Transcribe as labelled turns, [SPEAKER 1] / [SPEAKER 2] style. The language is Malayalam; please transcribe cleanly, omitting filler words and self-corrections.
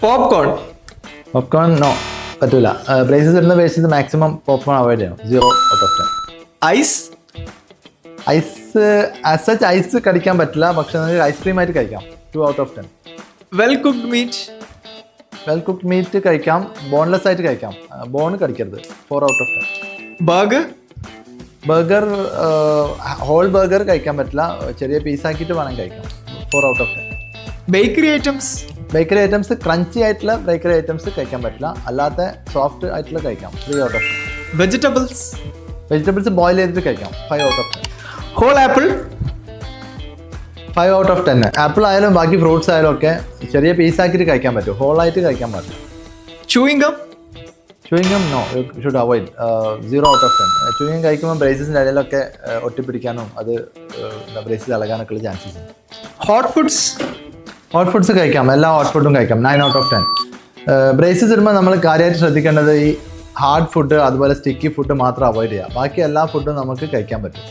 [SPEAKER 1] പോപ്കോൺ.
[SPEAKER 2] പോപ്കോൺ നോ പറ്റൂല. ബ്രേസസ് ഇടുന്ന പേഷ്യൻസ് മാക്സിമം പോപ്കോൺ അവോയ്ഡ് ചെയ്യണം. 0 out of 10.
[SPEAKER 1] Ice.
[SPEAKER 2] Ice as such ice കടിക്കാൻ പറ്റില്ല, പക്ഷെ നമുക്ക് ഐസ്ക്രീം ആയിട്ട് കഴിക്കാം. 2 out of 10.
[SPEAKER 1] Well cooked meat.
[SPEAKER 2] Well cooked meat കഴിക്കാം, ബോൺലെസ് ആയിട്ട് കഴിക്കാം, ബോൺ കടിക്കരുത്. 4 out of 10.
[SPEAKER 1] Burger.
[SPEAKER 2] Burger whole burger കഴിക്കാൻ പറ്റില്ല, ചെറിയ പീസാക്കിയിട്ട് വേണം കഴിക്കാം. 4 out of 10.
[SPEAKER 1] Bakery items.
[SPEAKER 2] Bakery items crunchy ആയിട്ടുള്ള ബേക്കറി ഐറ്റംസ് കഴിക്കാൻ പറ്റില്ല, അല്ലാത്ത സോഫ്റ്റ് ആയിട്ടുള്ള കഴിക്കാം. 3 out of 10.
[SPEAKER 1] Vegetables.
[SPEAKER 2] Vegetables boil ചെയ്തിട്ട് കഴിക്കാം. 5 out of 10.
[SPEAKER 1] Whole apple.
[SPEAKER 2] 5 out of 10. Apple ആയാലും ബാക്കി ഫ്രൂട്ട്സ് ആയാലും ഒക്കെ ചെറിയ പീസാക്കിയിട്ട് കഴിക്കാൻ പറ്റും, ഹോളായിട്ട് കഴിക്കാൻ പറ്റും.
[SPEAKER 1] Chewing gum.
[SPEAKER 2] Chewing gum no, you should avoid. 0 out of 10. Chewing കഴിക്കുമ്പോൾ ബ്രേസസിൻ്റെ ഇടയിലൊക്കെ ഒട്ടിപ്പിടിക്കാനും അത് ബ്രേസസ് ഇളകാനൊക്കെ ഉള്ള ചാൻസസ് ഉണ്ട്.
[SPEAKER 1] Hot foods.
[SPEAKER 2] ഹോട്ട് ഫുഡ്സ് കഴിക്കാം, എല്ലാ ഹോട്ട് ഫുഡും കഴിക്കാം. 9 ഔട്ട് ഓഫ് 10. ബ്രേസസ് ഇടുമ്പോൾ നമ്മൾ കാര്യമായിട്ട് ശ്രദ്ധിക്കേണ്ടത് ഈ ഹാർഡ് ഫുഡ് അതുപോലെ സ്റ്റിക്കി ഫുഡ് മാത്രം അവോയ്ഡ് ചെയ്യുക, ബാക്കി എല്ലാ ഫുഡും നമുക്ക് കഴിക്കാൻ പറ്റും.